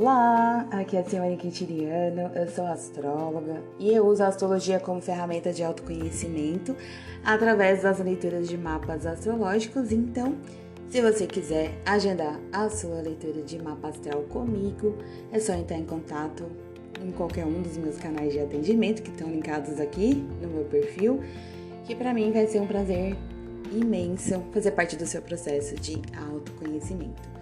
Olá, aqui é a Simone Quintiliano, eu sou astróloga e eu uso a astrologia como ferramenta de autoconhecimento através das leituras de mapas astrológicos. Então, se você quiser agendar a sua leitura de mapa astral comigo, é só entrar em contato em qualquer um dos meus canais de atendimento que estão linkados aqui no meu perfil, que para mim vai ser um prazer imenso fazer parte do seu processo de autoconhecimento.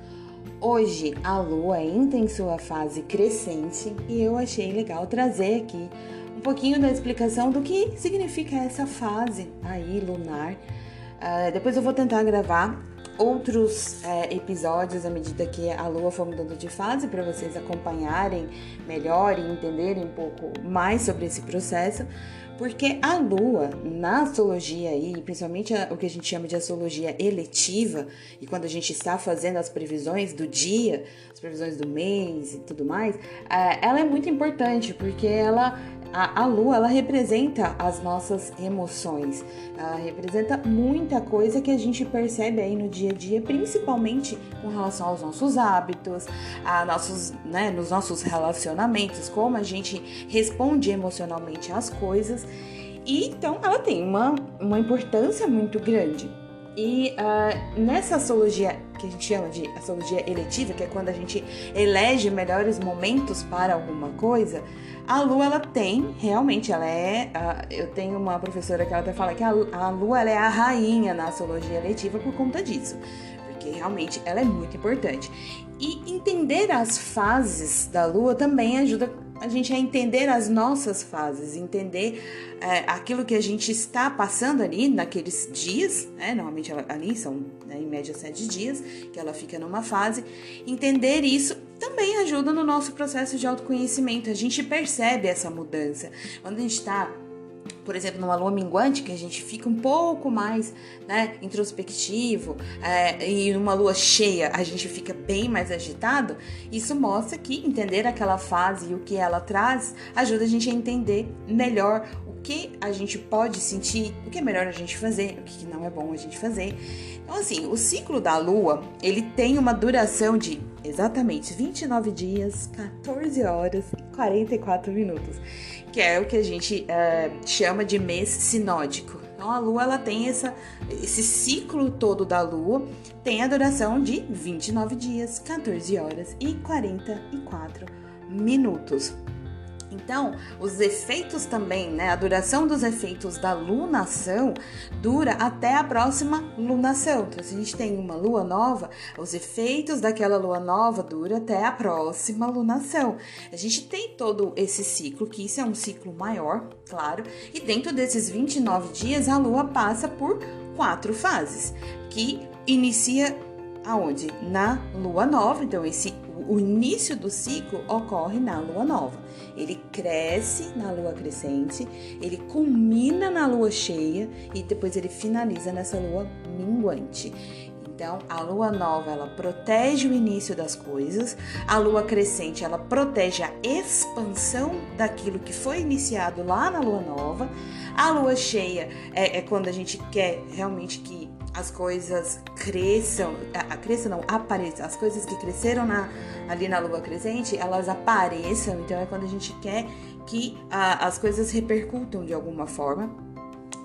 Hoje a Lua entra em sua fase crescente e eu achei legal trazer aqui um pouquinho da explicação do que significa essa fase aí lunar. Depois eu vou tentar gravar outros episódios à medida que a Lua for mudando de fase para vocês acompanharem melhor e entenderem um pouco mais sobre esse processo. Porque a Lua, na astrologia aí, principalmente o que a gente chama de astrologia eletiva, e quando a gente está fazendo as previsões do dia, as previsões do mês e tudo mais, ela é muito importante, porque a Lua, ela representa as nossas emoções, ela representa muita coisa que a gente percebe aí no dia a dia, principalmente com relação aos nossos hábitos, nos nossos relacionamentos, como a gente responde emocionalmente às coisas. E então ela tem uma importância muito grande. E nessa astrologia que a gente chama de astrologia eletiva, que é quando a gente elege melhores momentos para alguma coisa, a Lua, ela tem, realmente, eu tenho uma professora que ela até fala que a Lua, ela é a rainha na astrologia eletiva por conta disso, porque realmente ela é muito importante. E entender as fases da Lua também ajuda a gente a entender as nossas fases, entender aquilo que a gente está passando ali naqueles dias, normalmente ali são em média 7 dias que ela fica numa fase. Entender isso também ajuda no nosso processo de autoconhecimento, a gente percebe essa mudança. Quando a gente está, por exemplo, numa lua minguante, que a gente fica um pouco mais introspectivo, e numa lua cheia a gente fica bem mais agitado, isso mostra que entender aquela fase e o que ela traz ajuda a gente a entender melhor o que a gente pode sentir, o que é melhor a gente fazer, o que não é bom a gente fazer. Então, assim, o ciclo da Lua, ele tem uma duração de exatamente 29 dias, 14 horas e 44 minutos, que é o que a gente chama de mês sinódico. Então, a Lua, ela tem esse ciclo todo da Lua, tem a duração de 29 dias, 14 horas e 44 minutos. Então, os efeitos também, a duração dos efeitos da lunação dura até a próxima lunação. Então, se a gente tem uma lua nova, os efeitos daquela lua nova duram até a próxima lunação. A gente tem todo esse ciclo, que isso é um ciclo maior, claro, e dentro desses 29 dias, a lua passa por 4 fases, que inicia aonde? Na lua nova. Então, o início do ciclo ocorre na lua nova. Ele cresce na lua crescente, ele culmina na lua cheia e depois ele finaliza nessa lua minguante. Então, a lua nova, ela protege o início das coisas, a lua crescente, ela protege a expansão daquilo que foi iniciado lá na lua nova. A lua cheia é quando a gente quer realmente que as coisas apareçam, as coisas que cresceram ali na lua crescente, elas apareçam. Então é quando a gente quer que as coisas repercutam de alguma forma.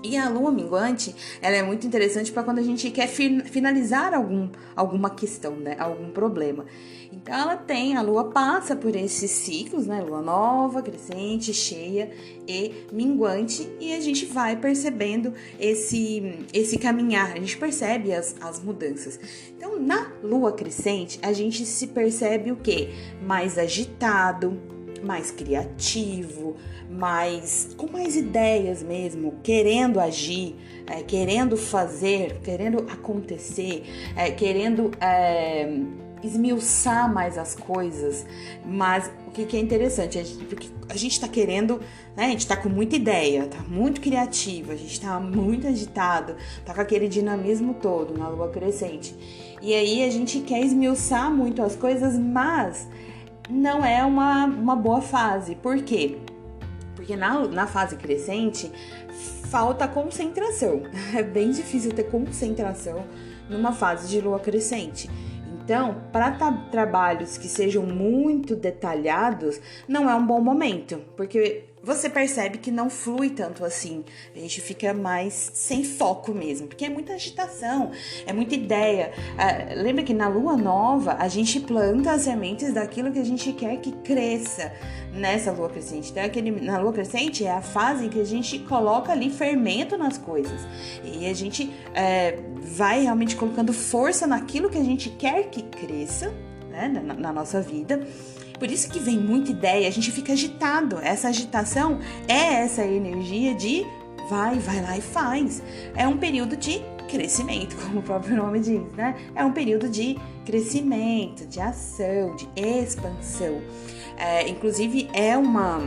E a lua minguante, ela é muito interessante para quando a gente quer finalizar alguma questão, algum problema. Então a lua passa por esses ciclos, lua nova, crescente, cheia e minguante, e a gente vai percebendo esse caminhar, a gente percebe as mudanças. Então, na lua crescente, a gente se percebe o quê? Mais agitado, mais criativo, com mais ideias mesmo, querendo agir, querendo fazer, querendo acontecer, querendo esmiuçar mais as coisas. Mas o que é interessante, porque a gente está querendo, a gente está com muita ideia, tá muito criativo, a gente está muito agitado, tá com aquele dinamismo todo na lua crescente. E aí a gente quer esmiuçar muito as coisas, mas não é uma boa fase. Por quê? Porque na fase crescente falta concentração. É bem difícil ter concentração numa fase de lua crescente. Então, para trabalhos que sejam muito detalhados, não é um bom momento, porque você percebe que não flui tanto assim. A gente fica mais sem foco mesmo, porque é muita agitação, é muita ideia. Lembra que na lua nova a gente planta as sementes daquilo que a gente quer que cresça nessa lua crescente. Então, na lua crescente é a fase em que a gente coloca ali fermento nas coisas. E a gente vai realmente colocando força naquilo que a gente quer que cresça, né, na nossa vida. Por isso que vem muita ideia, a gente fica agitado. Essa agitação é essa energia de vai lá e faz. É um período de crescimento, como o próprio nome diz, né? É um período de crescimento, de ação, de expansão. Inclusive, é uma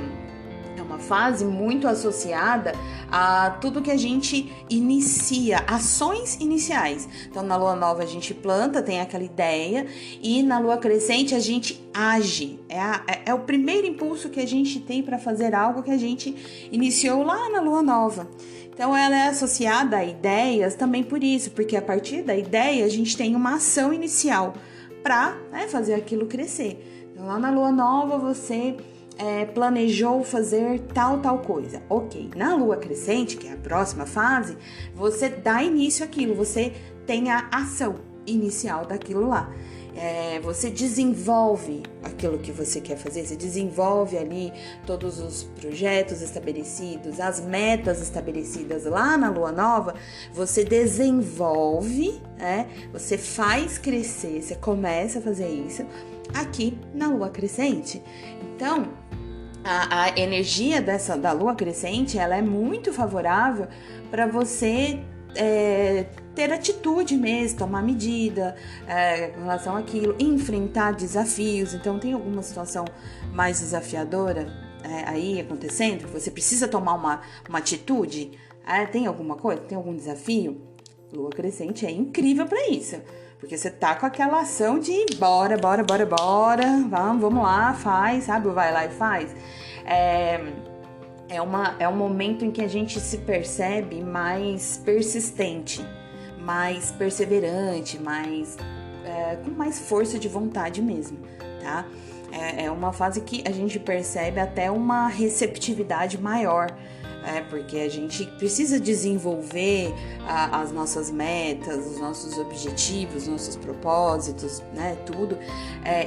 fase muito associada a tudo que a gente inicia, ações iniciais. Então, na lua nova a gente planta, tem aquela ideia, e na lua crescente a gente age. É o primeiro impulso que a gente tem para fazer algo que a gente iniciou lá na lua nova. Então, ela é associada a ideias também por isso, porque a partir da ideia a gente tem uma ação inicial para fazer aquilo crescer. Então, lá na lua nova você planejou fazer tal coisa. Ok, na lua crescente, que é a próxima fase, você dá início àquilo, você tem a ação inicial daquilo lá. Você desenvolve aquilo que você quer fazer, você desenvolve ali todos os projetos estabelecidos, as metas estabelecidas lá na lua nova, você desenvolve, você faz crescer, você começa a fazer isso aqui na lua crescente. Então, a energia da lua crescente, ela é muito favorável para você ter atitude mesmo, tomar medida com relação àquilo, enfrentar desafios. Então, tem alguma situação mais desafiadora aí acontecendo, que você precisa tomar uma atitude? Tem alguma coisa? Tem algum desafio? Lua crescente é incrível para isso. Porque você tá com aquela ação de bora, vamos lá, faz, sabe? Vai lá e faz. É um momento em que a gente se percebe mais persistente, mais perseverante, com mais força de vontade mesmo, tá? É uma fase que a gente percebe até uma receptividade maior, porque a gente precisa desenvolver as nossas metas, os nossos objetivos, nossos propósitos, né, tudo.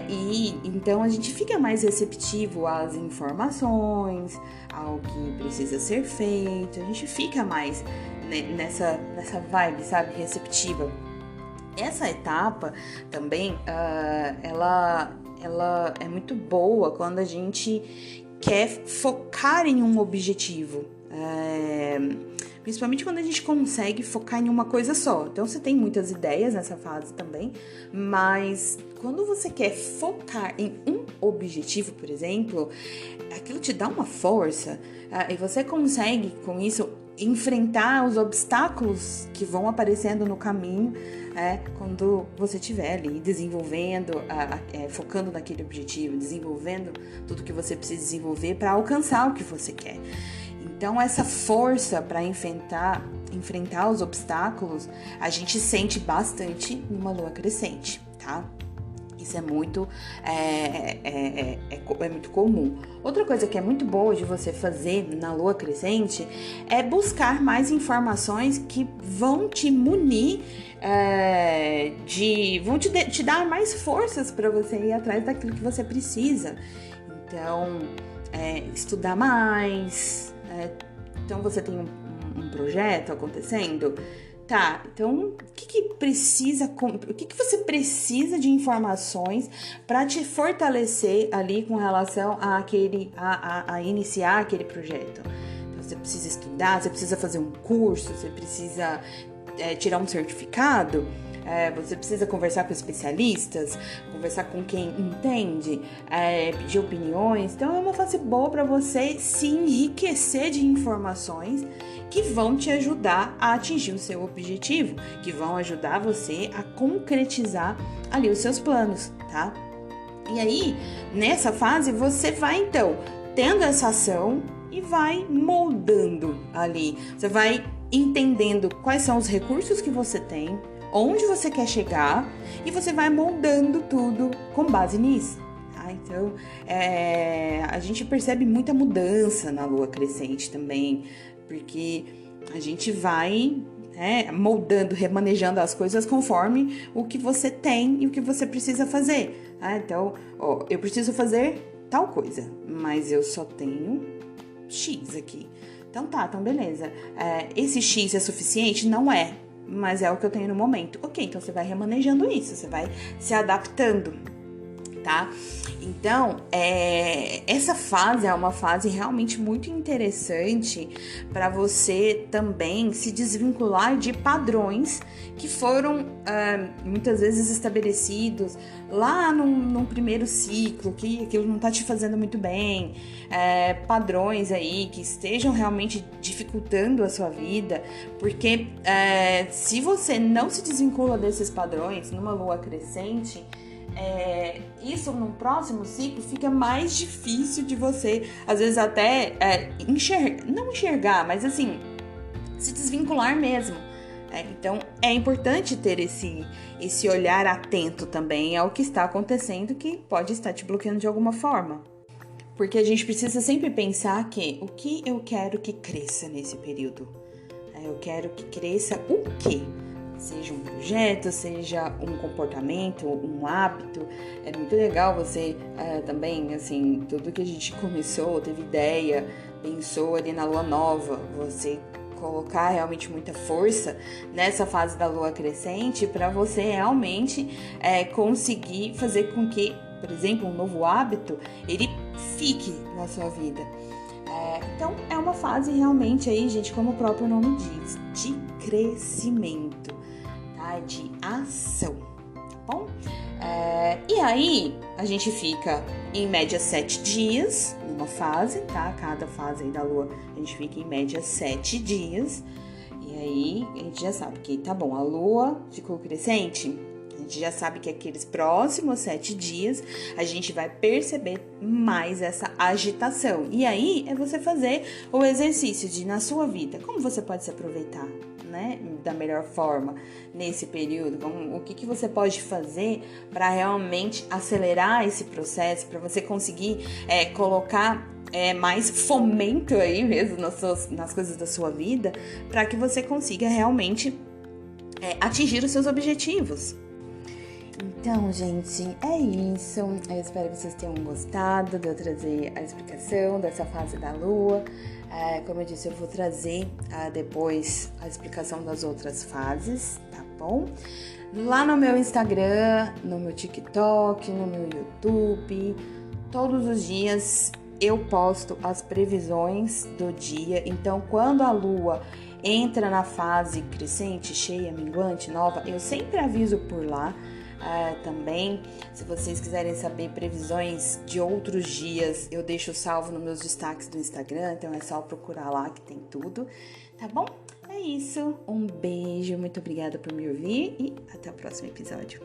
E então a gente fica mais receptivo às informações, ao que precisa ser feito, a gente fica mais nessa vibe, sabe, receptiva. Essa etapa também, ela é muito boa quando a gente quer focar em um objetivo. Principalmente quando a gente consegue focar em uma coisa só. Então, você tem muitas ideias nessa fase também, mas quando você quer focar em um objetivo, por exemplo, aquilo te dá uma força, e você consegue, com isso, enfrentar os obstáculos que vão aparecendo no caminho, quando você estiver ali desenvolvendo, focando naquele objetivo, desenvolvendo tudo que você precisa desenvolver para alcançar o que você quer. Então, essa força para enfrentar os obstáculos, a gente sente bastante numa lua crescente, tá? Isso é muito comum. Outra coisa que é muito boa de você fazer na lua crescente é buscar mais informações que vão te munir, vão te dar mais forças para você ir atrás daquilo que você precisa. Então, estudar mais. Então, você tem um projeto acontecendo. Tá, então o que você precisa de informações para te fortalecer ali com relação a iniciar aquele projeto? Então, você precisa estudar, você precisa fazer um curso, você precisa tirar um certificado, você precisa conversar com especialistas, conversar com quem entende, pedir opiniões. Então, é uma fase boa para você se enriquecer de informações que vão te ajudar a atingir o seu objetivo, que vão ajudar você a concretizar ali os seus planos, tá? E aí, nessa fase, você vai, então, tendo essa ação e vai moldando ali. Você vai entendendo quais são os recursos que você tem, onde você quer chegar e você vai moldando tudo com base nisso. Tá? Então, a gente percebe muita mudança na lua crescente também, porque a gente vai moldando, remanejando as coisas conforme o que você tem e o que você precisa fazer. Tá? Então, eu preciso fazer tal coisa, mas eu só tenho X aqui. Então então beleza. Esse X é suficiente? Não é, mas é o que eu tenho no momento. Ok, então você vai remanejando isso, você vai se adaptando, tá? Então, essa fase é uma fase realmente muito interessante para você também se desvincular de padrões que foram muitas vezes estabelecidos lá num primeiro ciclo, que aquilo não tá te fazendo muito bem, padrões aí que estejam realmente dificultando a sua vida, porque se você não se desvincula desses padrões numa lua crescente, isso num próximo ciclo fica mais difícil de você, às vezes até não enxergar, mas assim, se desvincular mesmo. Então é importante ter esse olhar atento também ao que está acontecendo, que pode estar te bloqueando de alguma forma. Porque a gente precisa sempre pensar que o que eu quero que cresça nesse período? Eu quero que cresça o quê? Seja um projeto, seja um comportamento, um hábito. É muito legal você também, assim, tudo que a gente começou, teve ideia, pensou ali na lua nova, você colocar realmente muita força nessa fase da lua crescente para você realmente conseguir fazer com que, por exemplo, um novo hábito, ele fique na sua vida. Então, é uma fase realmente aí, gente, como o próprio nome diz, de crescimento, tá? De ação, tá bom? E aí, a gente fica em média 7 dias numa fase, tá? Cada fase aí da lua, a gente fica em média 7 dias. E aí, a gente já sabe que, tá bom, a lua ficou crescente, a gente já sabe que aqueles próximos 7 dias a gente vai perceber mais essa agitação. E aí é você fazer o exercício de, na sua vida, como você pode se aproveitar, né, da melhor forma nesse período, o que você pode fazer para realmente acelerar esse processo, para você conseguir colocar mais fomento aí mesmo nas coisas da sua vida, para que você consiga realmente atingir os seus objetivos. Então, gente, é isso. Eu espero que vocês tenham gostado de eu trazer a explicação dessa fase da lua. Como eu disse, eu vou trazer depois a explicação das outras fases, tá bom? Lá no meu Instagram, no meu TikTok, no meu YouTube, todos os dias eu posto as previsões do dia. Então, quando a lua entra na fase crescente, cheia, minguante, nova, eu sempre aviso por lá. Também, se vocês quiserem saber previsões de outros dias, eu deixo salvo nos meus destaques do Instagram, então é só procurar lá que tem tudo, tá bom? É isso, um beijo, muito obrigada por me ouvir e até o próximo episódio.